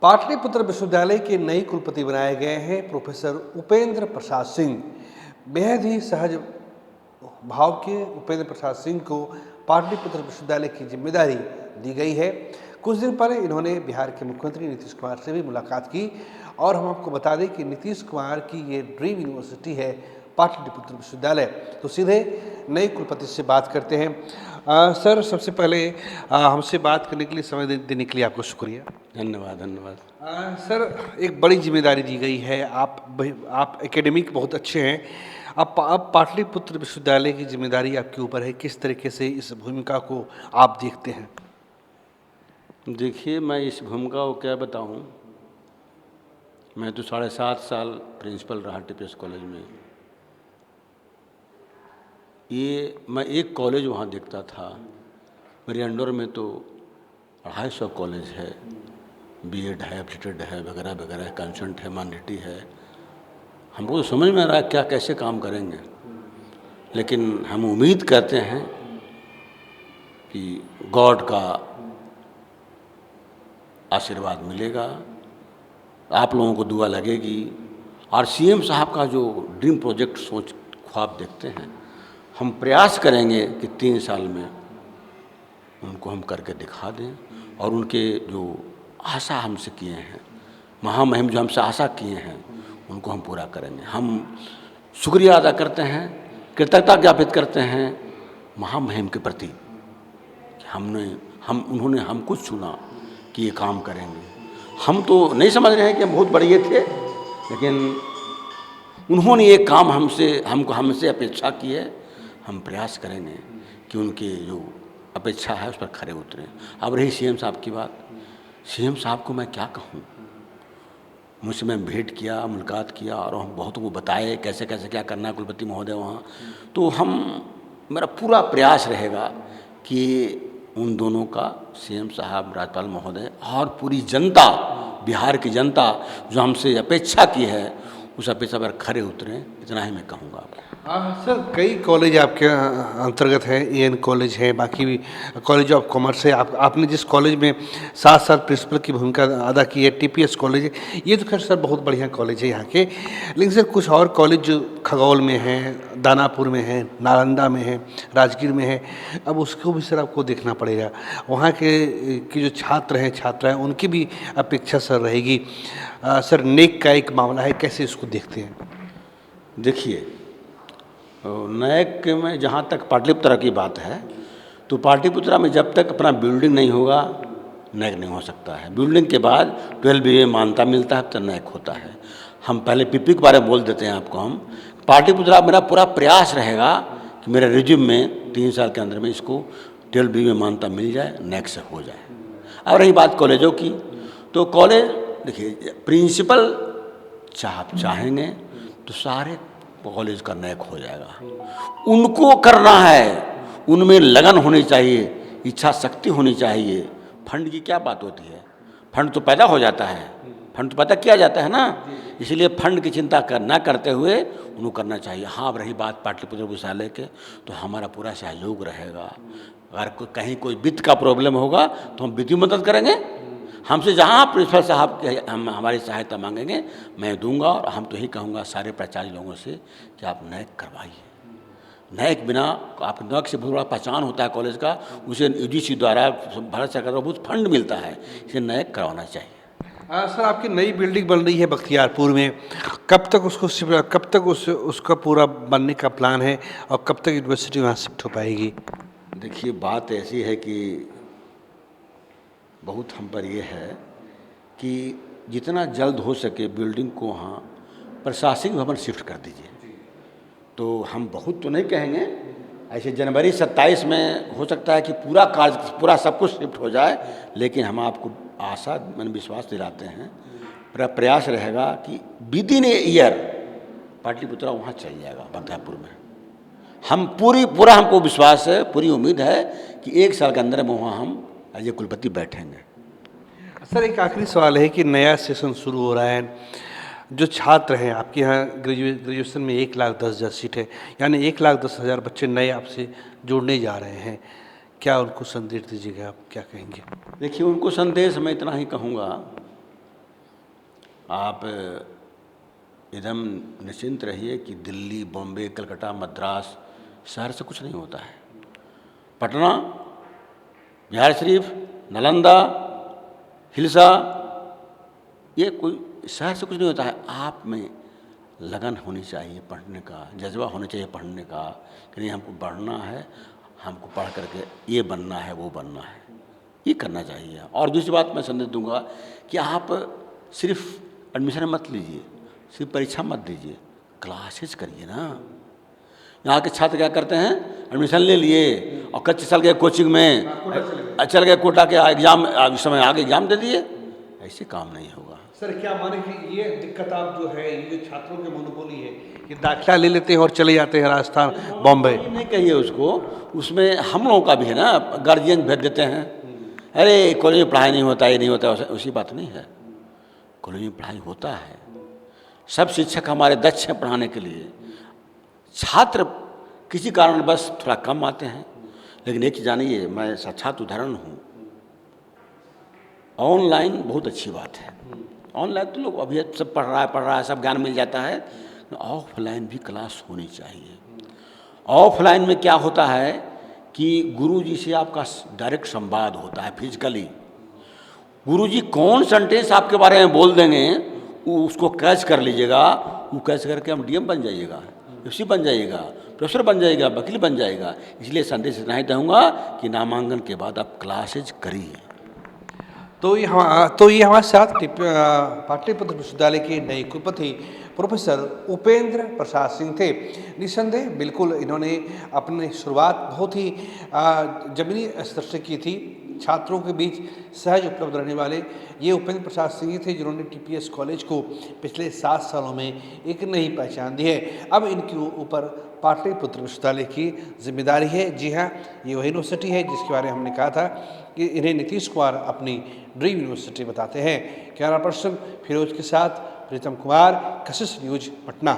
पाटलिपुत्र विश्वविद्यालय के नए कुलपति बनाए गए हैं प्रोफेसर उपेंद्र प्रसाद सिंह। बेहद ही सहज भाव के उपेंद्र प्रसाद सिंह को पाटलिपुत्र विश्वविद्यालय की जिम्मेदारी दी गई है। कुछ दिन पहले इन्होंने बिहार के मुख्यमंत्री नीतीश कुमार से भी मुलाकात की और हम आपको बता दें कि नीतीश कुमार की ये ड्रीम यूनिवर्सिटी है पाटलिपुत्र विश्वविद्यालय। तो सीधे नए कुलपति से बात करते हैं। सर, सबसे पहले हमसे बात करने के लिए, समय देने के लिए आपको शुक्रिया। धन्यवाद। सर, एक बड़ी जिम्मेदारी दी गई है। आप एकेडमिक बहुत अच्छे हैं। अब पाटलिपुत्र विश्वविद्यालय की जिम्मेदारी आपके ऊपर है। किस तरीके से इस भूमिका को आप देखते हैं? देखिए, मैं इस भूमिका को क्या बताऊं। मैं तो 7.5 साल प्रिंसिपल रहा टीपीएस कॉलेज में। मैं एक कॉलेज वहाँ देखता था। मेरे अंडर में तो 250 कॉलेज है, बीएड है, एप्टीट्यूड है, वगैरह वगैरह, कंसेंट है, माइनॉरिटी है। हमको तो समझ में आ रहा है क्या कैसे काम करेंगे, लेकिन हम उम्मीद करते हैं कि गॉड का आशीर्वाद मिलेगा, आप लोगों को दुआ लगेगी। और सीएम साहब का जो ड्रीम प्रोजेक्ट सोच ख्वाब देखते हैं, हम प्रयास करेंगे कि 3 साल में उनको हम करके दिखा दें। और उनके जो आशा हमसे किए हैं, महामहिम जो हमसे आशा किए हैं, उनको हम पूरा करेंगे। हम शुक्रिया अदा करते हैं, कृतज्ञता ज्ञापित करते हैं महामहिम के प्रति कि उन्होंने हमको चुना कि ये काम करेंगे। हम तो नहीं समझ रहे हैं कि हम बहुत बड़े थे, लेकिन उन्होंने ये काम हमसे अपेक्षा की है। हम प्रयास करेंगे कि उनके जो अपेक्षा है उस पर खरे उतरें। अब रही सीएम साहब की बात, सीएम साहब को मैं क्या कहूँ। मुझसे मैं भेंट किया, मुलाकात किया और हम बहुतों को बताए कैसे कैसे क्या करना है कुलपति महोदय वहाँ। तो मेरा पूरा प्रयास रहेगा कि उन दोनों का, सीएम साहब, राज्यपाल महोदय और पूरी जनता, बिहार की जनता जो हमसे अपेक्षा की है, उस अपेक्षा पर खरे उतरें। इतना ही मैं कहूँगा आपको। सर, कई कॉलेज आपके अंतर्गत हैं। एएन कॉलेज है, बाकी भी कॉलेज ऑफ कॉमर्स है। आपने जिस कॉलेज में 7 साल प्रिंसिपल की भूमिका अदा की है, टीपीएस कॉलेज है। ये तो खैर सर बहुत बढ़िया कॉलेज है यहाँ के। लेकिन सर, कुछ और कॉलेज जो खगौल में हैं, दानापुर में है, नालंदा में है, राजगीर में है, अब उसको भी सर आपको देखना पड़ेगा। वहाँ के जो छात्र हैं, छात्राएँ, उनकी भी अपेक्षा सर रहेगी। सर, नेक का एक मामला है, कैसे इसको देखते हैं? देखिए, नैक में जहाँ तक पाटलिपुत्रा की बात है, तो पाटलिपुत्रा में जब तक अपना बिल्डिंग नहीं होगा, नैक नहीं हो सकता है। बिल्डिंग के बाद 12 BA मान्यता मिलता है, तो नैक होता है। हम पहले पीपी के बारे में बोल देते हैं आपको। हम पाटलिपुत्रा, मेरा पूरा प्रयास रहेगा कि मेरे रिज्यूम में 3 साल के अंदर में इसको 12 BA मान्यता मिल जाए, नैक से हो जाए। अब रही बात कॉलेजों की, तो कॉलेज देखिए, प्रिंसिपल चाहेंगे तो सारे कॉलेज का नैक हो जाएगा। उनको करना है, उनमें लगन होनी चाहिए, इच्छा शक्ति होनी चाहिए। फंड की क्या बात होती है, फंड तो पैदा हो जाता है, फंड तो पैदा किया जाता है ना। इसलिए फंड की चिंता ना करते हुए उनको करना चाहिए। हाँ, अब रही बात पाटलिपुत्र विश्वविद्यालय के, तो हमारा पूरा सहयोग रहेगा। अगर कहीं कोई वित्त का प्रॉब्लम होगा तो हम वित्तीय मदद करेंगे। हमसे जहाँ प्रिंसिपल साहब के हमारी सहायता मांगेंगे, मैं दूंगा। और हम तो यही कहूँगा सारे प्राचार्य लोगों से कि आप नैक करवाइए। नैक बिना, आप नैक से बहुत बड़ा पहचान होता है कॉलेज का। उसे यूजीसी द्वारा, भारत सरकार द्वारा बहुत फंड मिलता है, इसे नैक करवाना चाहिए। सर, आपकी नई बिल्डिंग बन रही है बख्तियारपुर में। कब तक उसका पूरा बनने का प्लान है और कब तक यूनिवर्सिटी वहाँ शिफ्ट हो पाएगी? देखिए, बात ऐसी है कि बहुत हम पर यह है कि जितना जल्द हो सके बिल्डिंग को वहाँ प्रशासनिक भवन शिफ्ट कर दीजिए। तो हम बहुत तो नहीं कहेंगे, ऐसे जनवरी 27 में हो सकता है कि पूरा सब कुछ शिफ्ट हो जाए। लेकिन हम आपको आशा, मैंने विश्वास दिलाते हैं, पूरा प्रयास रहेगा कि विदिन ए ईयर पाटलिपुत्रा वहाँ चल जाएगा बख्तियारपुर में। हम पूरा हमको विश्वास है, पूरी उम्मीद है कि 1 साल के अंदर में वहाँ हम एज ए कुलपति बैठेंगे। सर, एक आखिरी सवाल है कि नया सेशन शुरू हो रहा है। जो छात्र हैं आपके यहाँ, ग्रेजुएशन में 1,10,000 सीट है, यानी 1,10,000 बच्चे नए आपसे जुड़ने जा रहे हैं। क्या उनको संदेश दीजिएगा, आप क्या कहेंगे? देखिए, उनको संदेश मैं इतना ही कहूँगा आप एकदम निश्चिंत रहिए कि दिल्ली, बॉम्बे, कलकत्ता, मद्रास शहर से कुछ नहीं होता है। पटना, बिहार शरीफ, नालंदा, हिलसा, ये कोई शहर से कुछ नहीं होता है। आप में लगन होनी चाहिए पढ़ने का, जज्बा होना चाहिए पढ़ने का कि नहीं हमको बढ़ना है, हमको पढ़ करके ये बनना है, वो बनना है, ये करना चाहिए। और दूसरी बात मैं संदेश दूंगा कि आप सिर्फ एडमिशन मत लीजिए, सिर्फ परीक्षा मत दीजिए, क्लासेस करिए ना। यहाँ के छात्र क्या करते हैं, एडमिशन ले लिए और कच्चे चल गए कोचिंग में, चल गए कोटा के एग्जाम, इस समय आगे एग्जाम दे दिए, ऐसे काम नहीं होगा। सर क्या माने कि ये दिक्कत आप जो है, ये जो छात्रों की मोनोपोली है कि दाखिला ले लेते हैं और चले जाते हैं राजस्थान, बॉम्बे। नहीं कहिए उसको, उसमें हम लोगों का भी है ना, गार्जियन भेज देते हैं, अरे कॉलेज में पढ़ाई नहीं होता, ये नहीं होता, उसी बात नहीं है। कॉलेज में पढ़ाई होता है, सब शिक्षक हमारे दक्ष हैं पढ़ाने के लिए। छात्र किसी कारण बस थोड़ा कम आते हैं, लेकिन एक जानिए, मैं साक्षात उदाहरण हूँ। ऑनलाइन बहुत अच्छी बात है, ऑनलाइन तो लोग अभी सब पढ़ रहा है, सब ज्ञान मिल जाता है। ऑफलाइन भी क्लास होनी चाहिए। ऑफलाइन में क्या होता है कि गुरुजी से आपका डायरेक्ट संवाद होता है फिजिकली। गुरुजी कौन सेंटेंस आपके बारे में बोल देंगे, उसको कैच कर लीजिएगा, वो कैच करके हम डीएम बन जाइएगा, एफसी बन जाइएगा, प्रोफेसर बन जाएगा, वकील बन जाएगा। इसलिए संदेश इतना ही दूंगा कि नामांकन के बाद आप क्लासेज करिए। तो ये हमारे साथ पाटलिपुत्र विश्वविद्यालय के नए कुलपति प्रोफेसर उपेंद्र प्रसाद सिंह थे। निस्संदेह बिल्कुल इन्होंने अपनी शुरुआत बहुत ही जमीनी स्तर से की थी। छात्रों के बीच सहज उपलब्ध रहने वाले ये उपेंद्र प्रसाद सिंह थे जिन्होंने टीपीएस कॉलेज को पिछले 7 सालों में एक नई पहचान दी है। अब इनके ऊपर पाटलिपुत्र विश्वविद्यालय की जिम्मेदारी है। जी हाँ, ये वही यूनिवर्सिटी है जिसके बारे में हमने कहा था कि इन्हें नीतीश कुमार अपनी ड्रीम यूनिवर्सिटी बताते हैं। कैमरा पर्सन फिरोज के साथ प्रीतम कुमार, कशिश न्यूज, पटना।